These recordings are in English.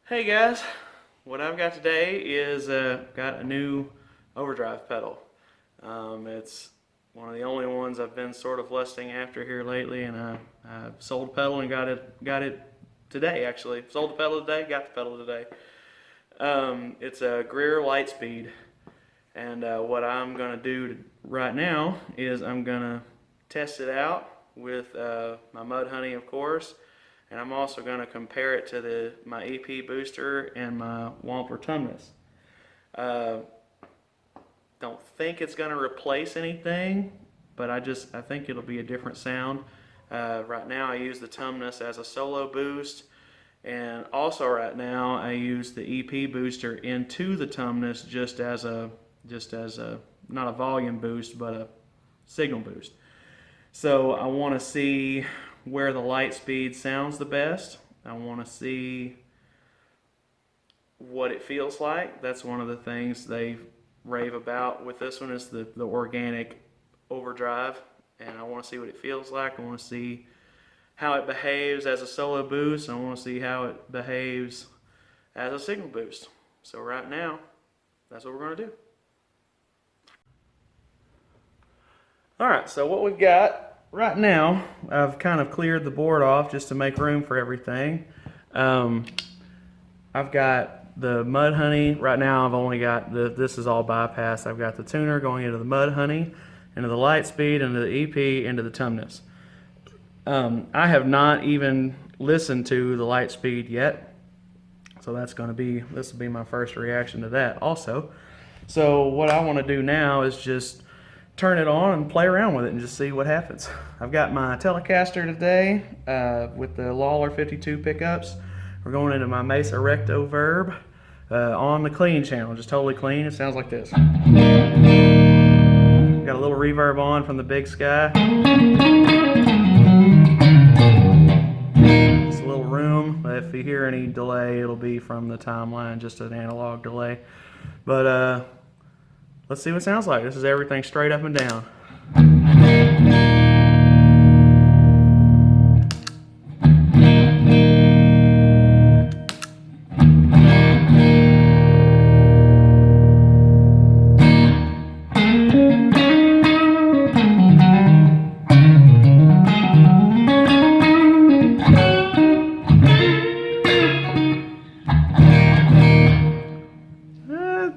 Hey guys, what I've got today is got a new overdrive pedal. It's one of the only ones I've been sort of lusting after here lately, and I sold the pedal and got it today actually. Sold the pedal today, got the pedal today. It's a Greer Lightspeed, and what I'm gonna do right now is I'm gonna test it out with my Mud Honey, of course. And I'm also going to compare it to my EP booster and my Wampler Tumnus. Don't think it's going to replace anything, but I think it'll be a different sound. Right now I use the Tumnus as a solo boost, and also right now I use the EP booster into the Tumnus just as a not a volume boost but a signal boost. So I want to see where the Lightspeed sounds the best. I want to see what it feels like. That's one of the things they rave about with this one, is the organic overdrive, and I want to see what it feels like. I want to see how it behaves as a solo boost. I want to see how it behaves as a signal boost. So right now, that's what we're going to do. Alright, so what we've got right now, I've kind of cleared the board off just to make room for everything. I've got the Mud Honey. Right now I've only got this is all bypassed. I've got the tuner going into the Mud Honey, into the Lightspeed, into the EP, into the Tumnus. I have not even listened to the Lightspeed yet, so this will be my first reaction to that also. So what I want to do now is just turn it on and play around with it and just see what happens. I've got my Telecaster today with the Lollar 52 pickups. We're going into my Mesa Rectoverb on the clean channel, just totally clean. It sounds like this. Got a little reverb on from the Big Sky. Just a little room. If you hear any delay, it'll be from the timeline, just an analog delay. But let's see what it sounds like. This is everything straight up and down.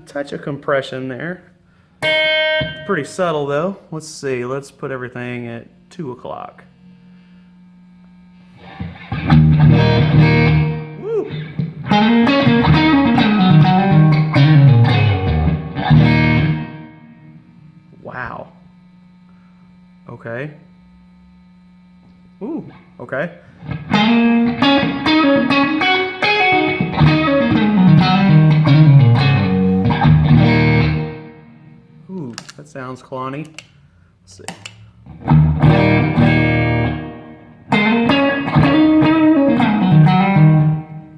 Touch of compression there. Pretty subtle though. Let's see. Let's put everything at 2 o'clock. Woo! Wow. Okay. Ooh. Okay. Ooh, that sounds clonny. Let's see.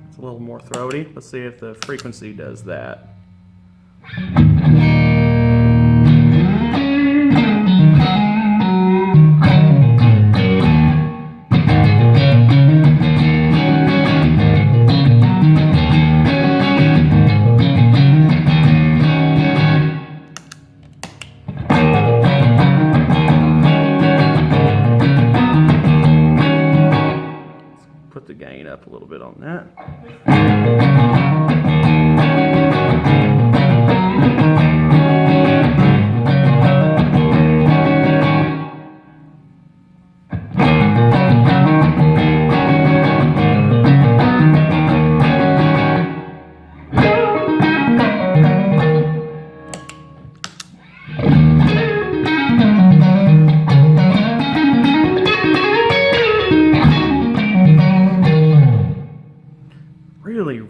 It's a little more throaty. Let's see if the frequency does that. Put the gain up a little bit on that.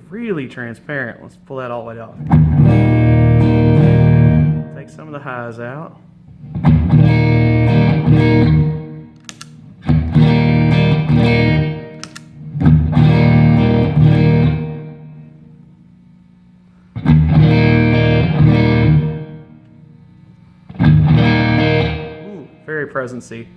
Really transparent. Let's pull that all the way off. Take some of the highs out. Ooh, very presency.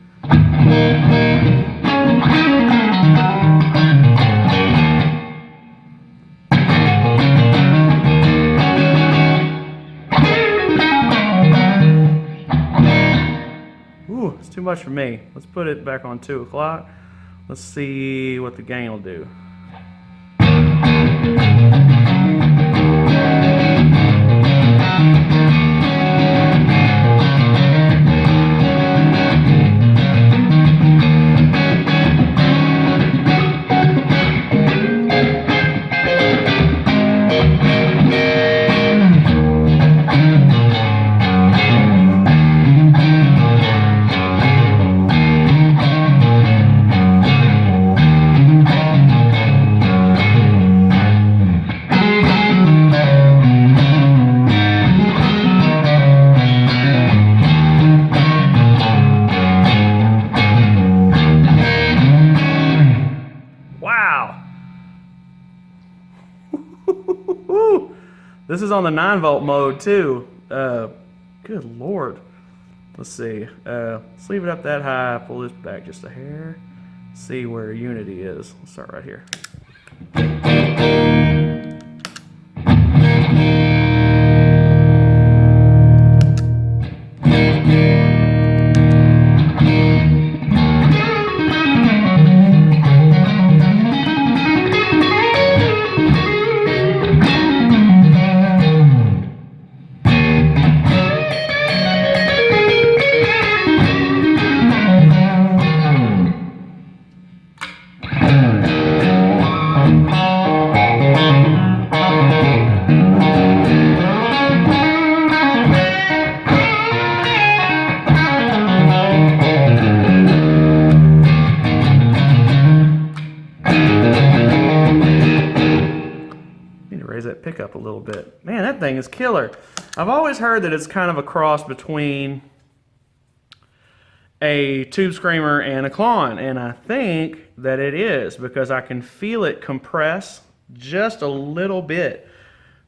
too much for me. Let's put it back on 2 o'clock. Let's see what the gain will do. This is on the 9-volt mode too. Good Lord. Let's see. Let's leave it up that high. Pull this back just a hair. See where Unity is. Let's start right here. That pickup a little bit. Man, that thing is killer. I've always heard that it's kind of a cross between a tube screamer and a Klon, and I think that it is because I can feel it compress just a little bit,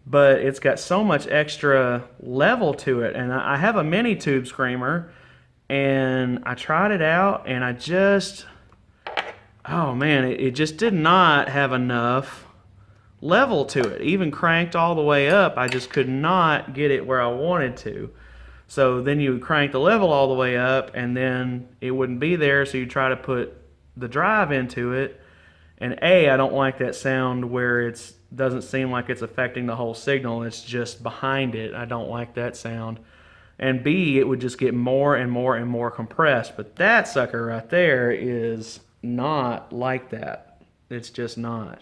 but it's got so much extra level to it. And I have a mini tube screamer and I tried it out and I just, oh man, it just did not have enough level to it. Even cranked all the way up, I just could not get it where I wanted to. So then you would crank the level all the way up and then it wouldn't be there, so you try to put the drive into it, and I don't like that sound where it doesn't seem like it's affecting the whole signal, it's just behind it. I don't like that sound. And B, it would just get more and more and more compressed, but that sucker right there is not like that. It's just not.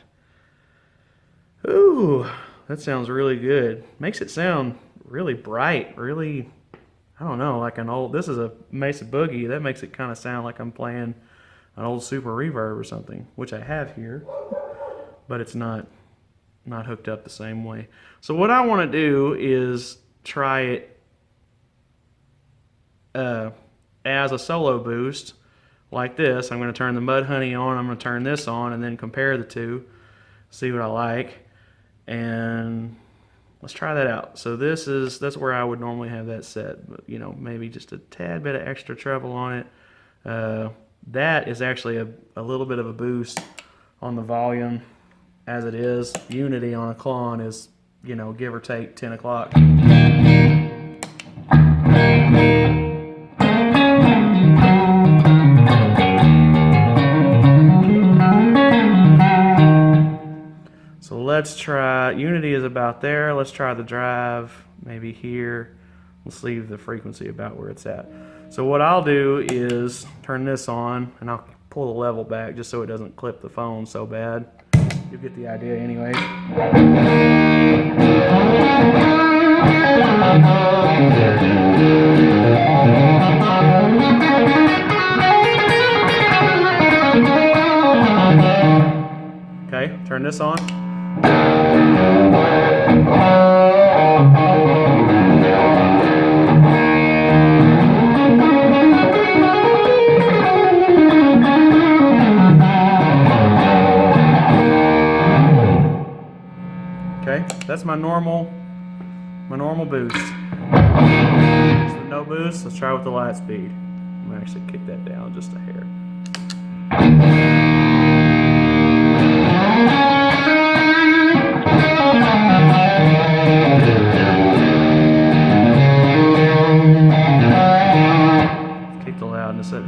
Ooh, that sounds really good. Makes it sound really bright, really, I don't know, like an old, this is a Mesa Boogie. That makes it kind of sound like I'm playing an old Super Reverb or something, which I have here, but it's not hooked up the same way. So what I want to do is try it as a solo boost like this. I'm going to turn the Mudhoney on, I'm going to turn this on, and then compare the two, see what I like. And let's try that out. So that's where I would normally have that set, but you know, maybe just a tad bit of extra treble on it. That is actually a little bit of a boost on the volume as it is. Unity on a Klon is, you know, give or take 10 o'clock. So let's try, Unity is about there. Let's try the drive, maybe here. Let's leave the frequency about where it's at. So what I'll do is turn this on, and I'll pull the level back just so it doesn't clip the phone so bad. You'll get the idea anyway. Okay, turn this on. Okay, that's my normal boost. So no boost, let's try with the Lightspeed. I'm gonna actually kick that down just a hair. Kick the loudness up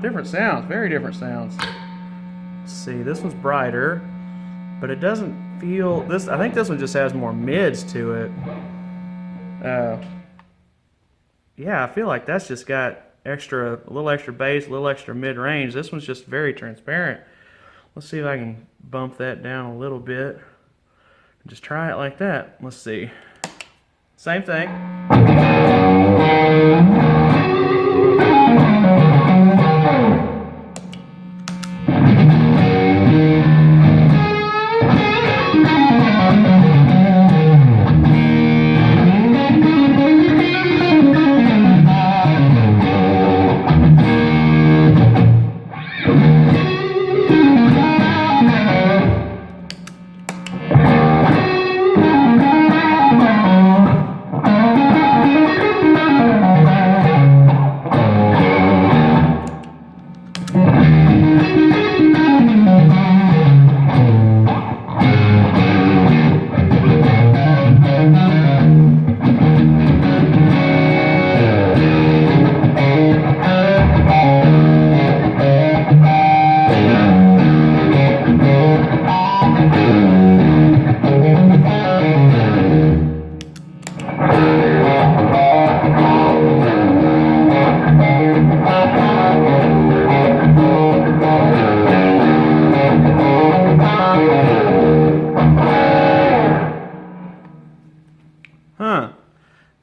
different sounds, very different sounds. Let's see, this one's brighter, but it doesn't feel this. I think this one just has more mids to it. Yeah, I feel like that's just got a little extra bass, a little extra mid range. This one's just very transparent. Let's see if I can bump that down a little bit. Just try it like that. Let's see. Same thing.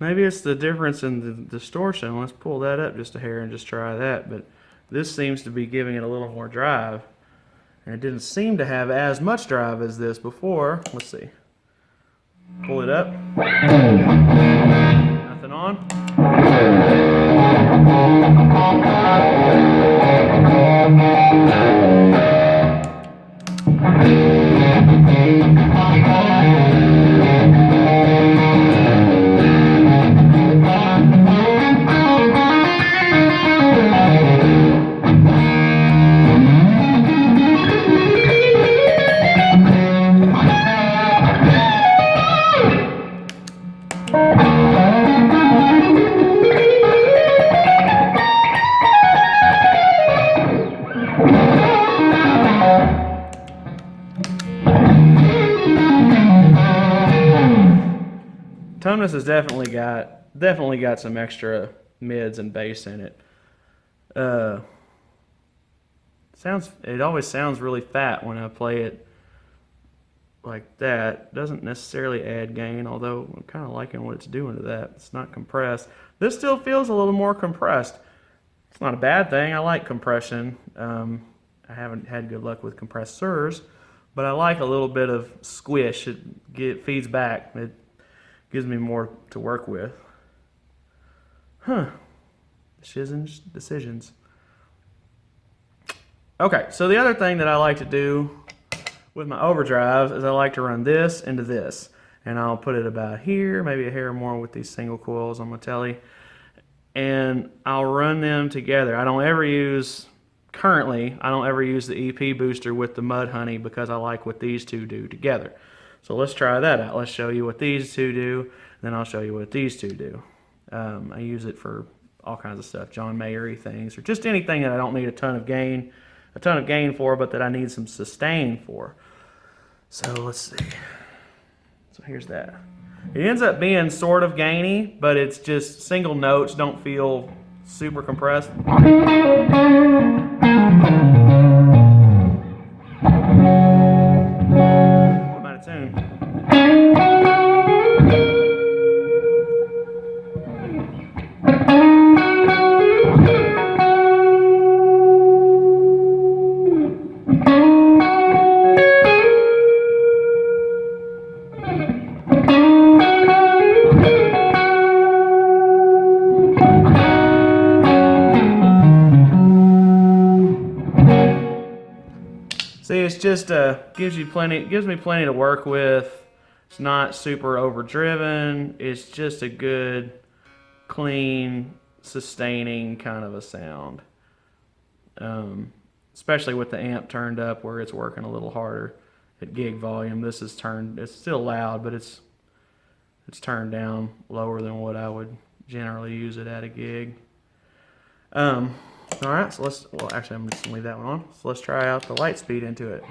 Maybe it's the difference in the distortion. Let's pull that up just a hair and just try that. But this seems to be giving it a little more drive. And it didn't seem to have as much drive as this before. Let's see. Pull it up. Nothing on. Tonus has definitely got some extra mids and bass in it. It always sounds really fat when I play it like that. Doesn't necessarily add gain, although I'm kind of liking what it's doing to that. It's not compressed. This still feels a little more compressed. It's not a bad thing. I like compression. I haven't had good luck with compressors, but I like a little bit of squish. It feeds back. It gives me more to work with. Decisions. Okay, so the other thing that I like to do with my overdrives is I like to run this into this. And I'll put it about here, maybe a hair more with these single coils on my Tele. And I'll run them together. Currently, I don't ever use the EP booster with the Mud Honey because I like what these two do together. So let's try that out. Let's show you what these two do, then I'll show you what these two do. I use it for all kinds of stuff, John Mayer-y things, or just anything that I don't need a ton of gain for, but that I need some sustain for. So let's see. So here's that. It ends up being sort of gainy, but it's just single notes, don't feel super compressed. What about a tune? See, it's just gives me plenty to work with. It's not super overdriven. It's just a good, clean, sustaining kind of a sound. Especially with the amp turned up where it's working a little harder at gig volume. This is it's still loud, but it's turned down lower than what I would generally use it at a gig. All right, so well, actually, I'm just gonna leave that one on. So let's try out the Lightspeed into it.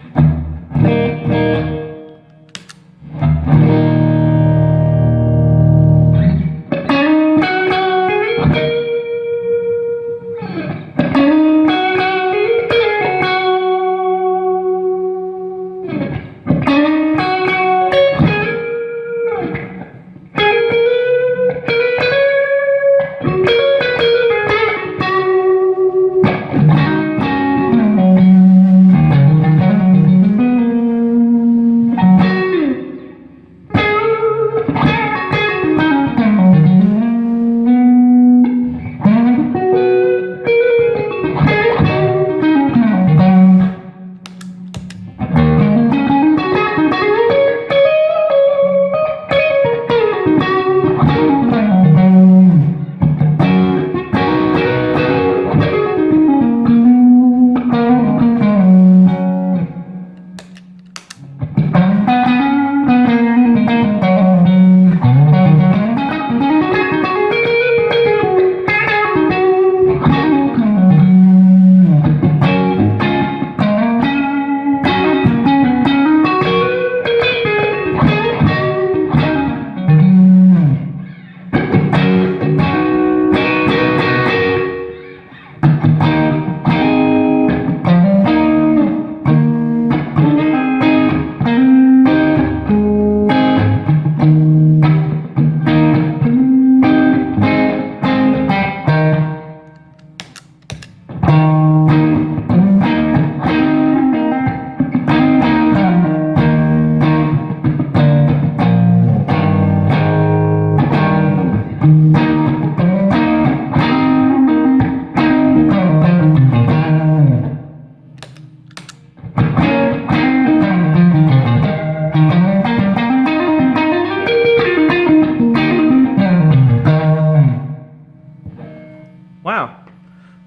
Wow,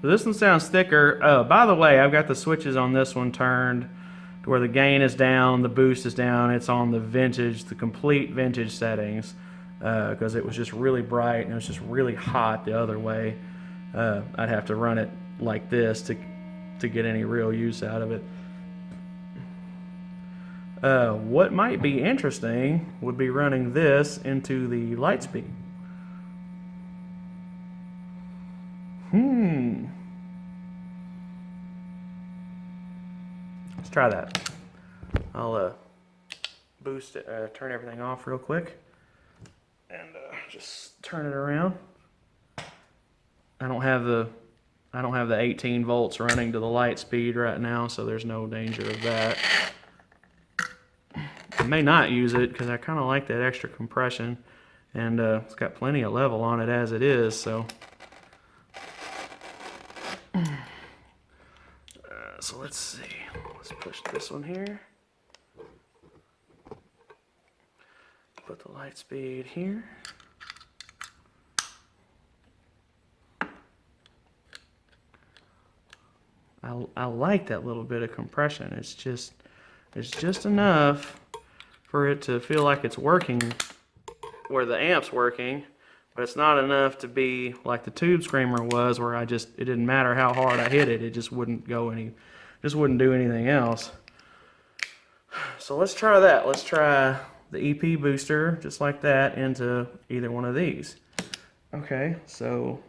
so this one sounds thicker. By the way, I've got the switches on this one turned to where the gain is down, the boost is down. It's on the vintage, the complete vintage settings, because it was just really bright and it was just really hot the other way. I'd have to run it like this to get any real use out of it. What might be interesting would be running this into the Lightspeed. Let's try that. I'll boost it, turn everything off real quick, and just turn it around. I don't have the 18 volts running to the Lightspeed right now, so there's no danger of that. I may not use it because I kind of like that extra compression, and it's got plenty of level on it as it is. So. So let's see, let's push this one here, put the Lightspeed here. I like that little bit of compression. It's just enough for it to feel like it's working where the amp's working, but it's not enough to be like the Tube Screamer was, where it didn't matter how hard I hit it, it just wouldn't wouldn't do anything else. So let's try that. Let's try the EP booster just like that into either one of these. Okay, so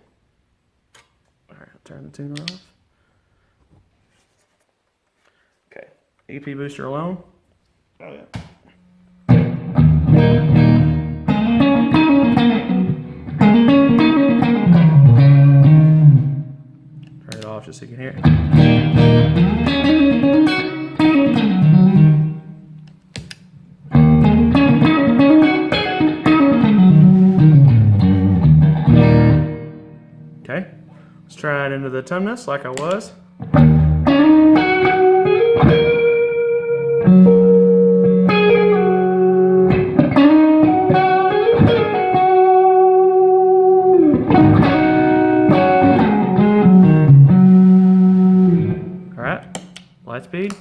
all right, I'll turn the tuner off. Okay, EP booster alone. Oh yeah. Turn it off just so you can hear it. Okay, let's try it into the tumnus like I was. All right, Lightspeed.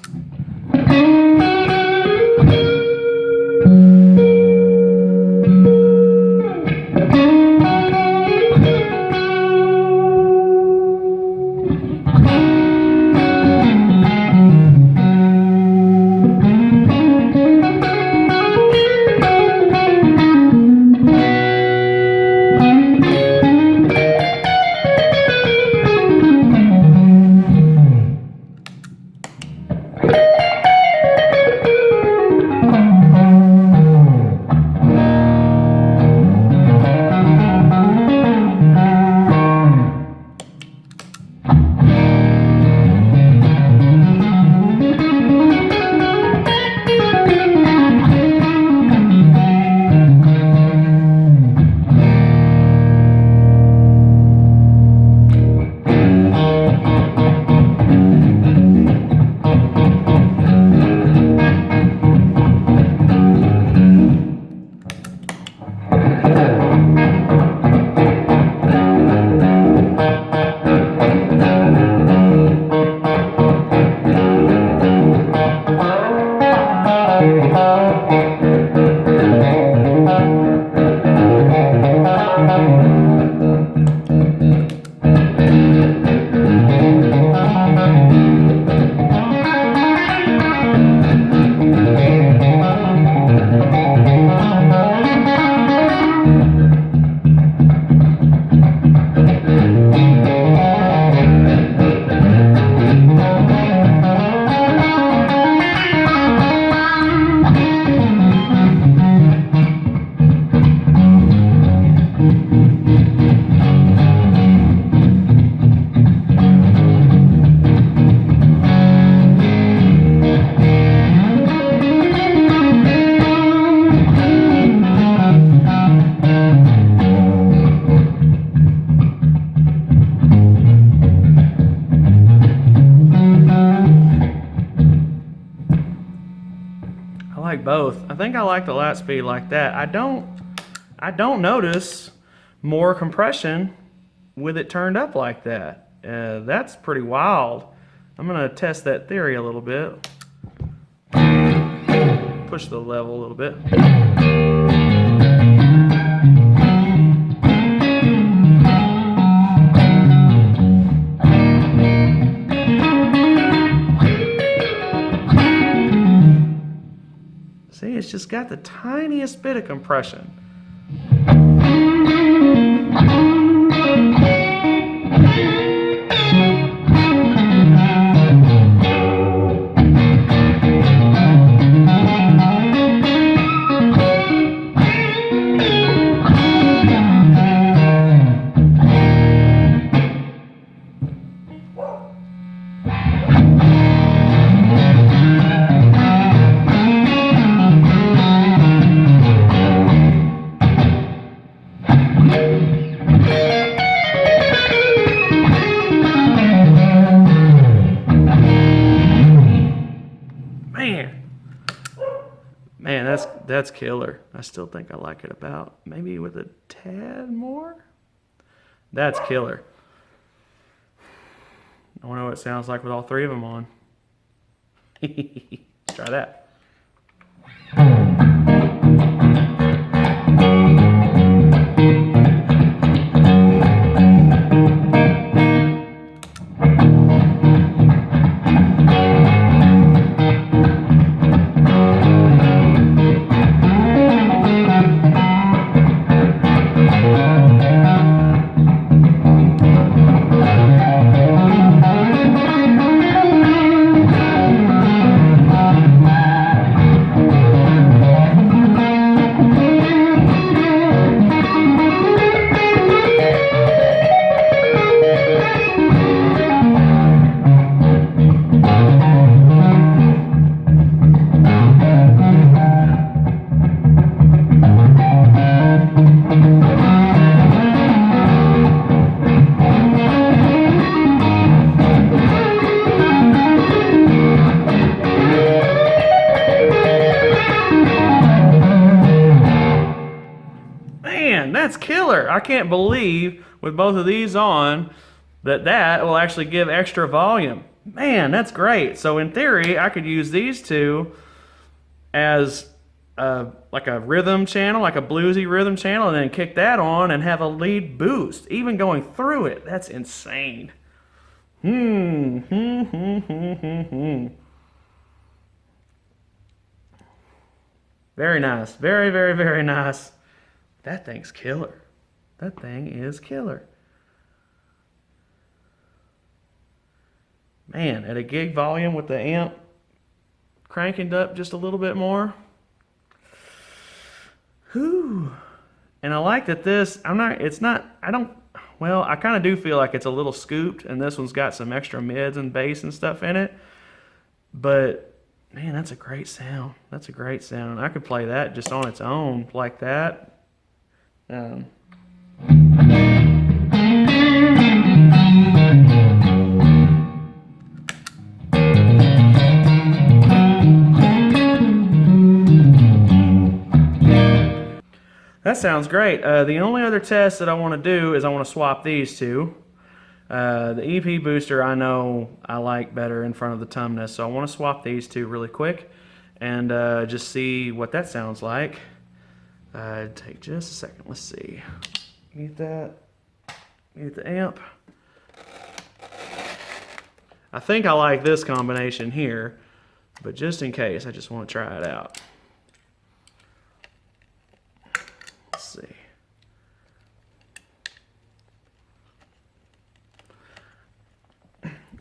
think I like the Lightspeed like that. I don't notice more compression with it turned up like that. That's pretty wild. I'm gonna test that theory a little bit. Push the level a little bit. See, it's just got the tiniest bit of compression. Man, that's killer. I still think I like it about maybe with a tad more. That's killer. I want to know what it sounds like with all three of them on. Let's try that. That's killer. I can't believe with both of these on that will actually give extra volume. Man, that's great. So in theory, I could use these two as like a rhythm channel, like a bluesy rhythm channel, and then kick that on and have a lead boost, even going through it. That's insane. Very nice. Very, very, very nice. That thing's killer. That thing is killer. Man, at a gig volume with the amp cranking up just a little bit more. Whew. And I like that this, I kind of do feel like it's a little scooped, and this one's got some extra mids and bass and stuff in it. But man, that's a great sound. That's a great sound. I could play that just on its own like that. That sounds great. The only other test that I want to do is I want to swap these two. The EP booster I know I like better in front of the Tumnus, so I want to swap these two really quick and just see what that sounds like. Take just a second. Let's see. Mute that. Mute the amp. I think I like this combination here, but just in case, I just want to try it out. Let's see.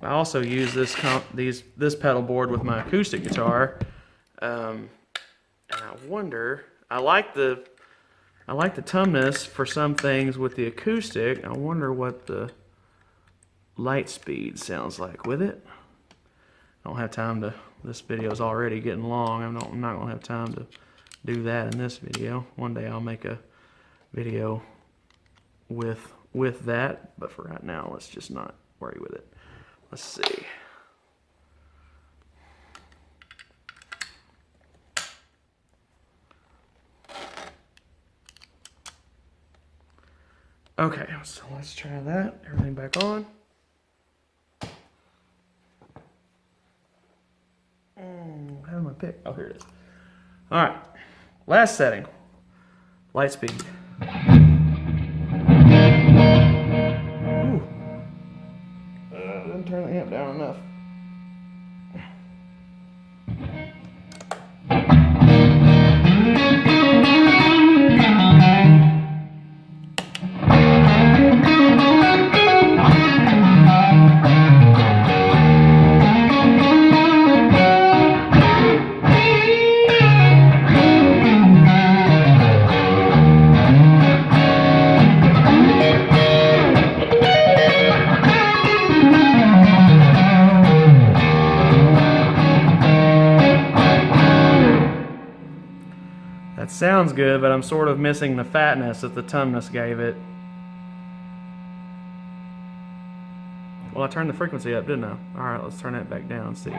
I also use this pedal board with my acoustic guitar, and I wonder. I like the Tumnus for some things with the acoustic. I wonder what the Lightspeed sounds like with it. I don't have time to. This video is already getting long. I'm not gonna have time to do that in this video. One day I'll make a video with that, but for right now, let's just not worry with it. Let's see. Okay, so let's try that. Everything back on. How do I pick? Oh, here it is. All right, last setting, Lightspeed. Didn't turn the amp down enough. That sounds good, but I'm sort of missing the fatness that the tumness gave it. Well, I turned the frequency up, didn't I? All right, let's turn that back down and see.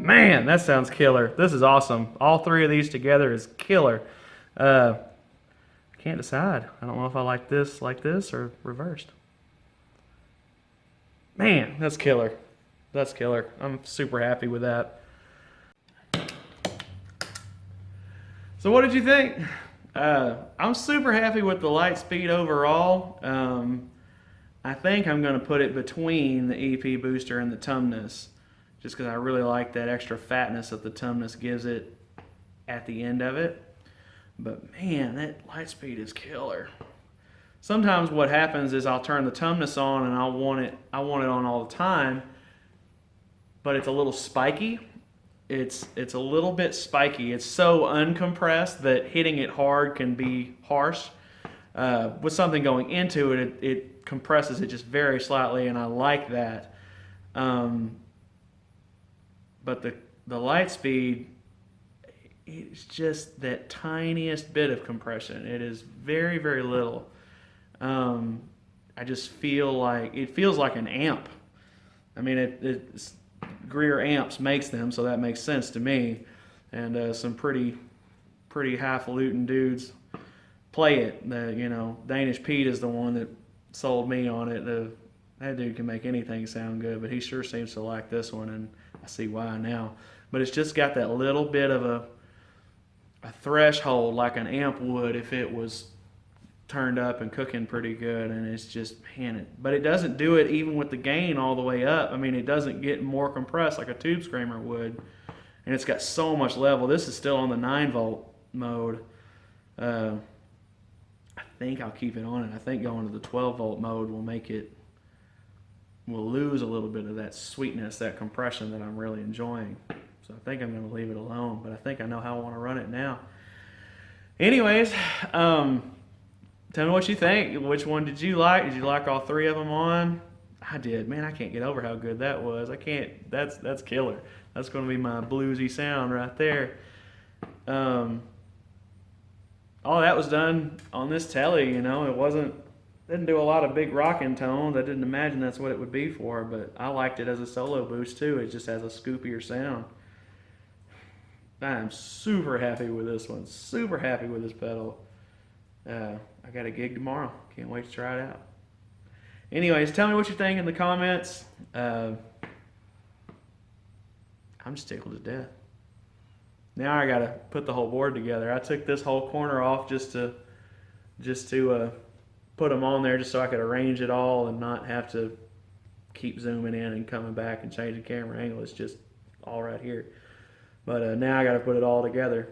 Man, that sounds killer. This is awesome. All three of these together is killer. I can't decide. I don't know if I like this or reversed. Man, that's killer. That's killer. I'm super happy with that. So what did you think? I'm super happy with the Lightspeed overall. I think I'm going to put it between the EP booster and the tumness, just because I really like that extra fatness that the tumness gives it at the end of it. But man, that Lightspeed is killer. Sometimes what happens is I'll turn the tumness on and I want it on all the time, but it's a little spiky. It's a little bit spiky. It's so uncompressed that hitting it hard can be harsh. With something going into it, it compresses it just very slightly, and I like that. But the Lightspeed, it's just that tiniest bit of compression. It is very, very little. I just feel like, it feels like an amp. I mean, it's Greer amps makes them, so that makes sense to me. And some pretty highfalutin dudes play it. Danish Pete is the one that sold me on it. That dude can make anything sound good, but he sure seems to like this one, and I see why now. But it's just got that little bit of a threshold like an amp would if it was turned up and cooking pretty good, and it's just, man, but it doesn't do it even with the gain all the way up. I mean, it doesn't get more compressed like a tube screamer would, and it's got so much level. This is still on the 9-volt mode. I think I'll keep it on it. I think going to the 12-volt mode will lose a little bit of that sweetness, that compression that I'm really enjoying. So I think I'm going to leave it alone, but I think I know how I want to run it now. Anyways, tell me what you think. Which one did you like? Did you like all three of them on? I did. Man, I can't get over how good that was. I can't. That's killer. That's going to be my bluesy sound right there. All that was done on this Tele. It didn't do a lot of big rocking tones. I didn't imagine that's what it would be for, but I liked it as a solo boost too. It just has a scoopier sound. I'm super happy with this one. Super happy with this pedal. I got a gig tomorrow. Can't wait to try it out. Anyways, tell me what you think in the comments. I'm just tickled to death. Now I gotta put the whole board together. I took this whole corner off just to put them on there, just so I could arrange it all and not have to keep zooming in and coming back and changing camera angle. It's just all right here. But now I gotta put it all together.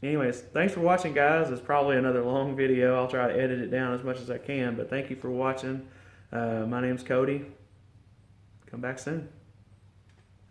Anyways, thanks for watching, guys. It's probably another long video. I'll try to edit it down as much as I can, but thank you for watching. My name's Cody. Come back soon.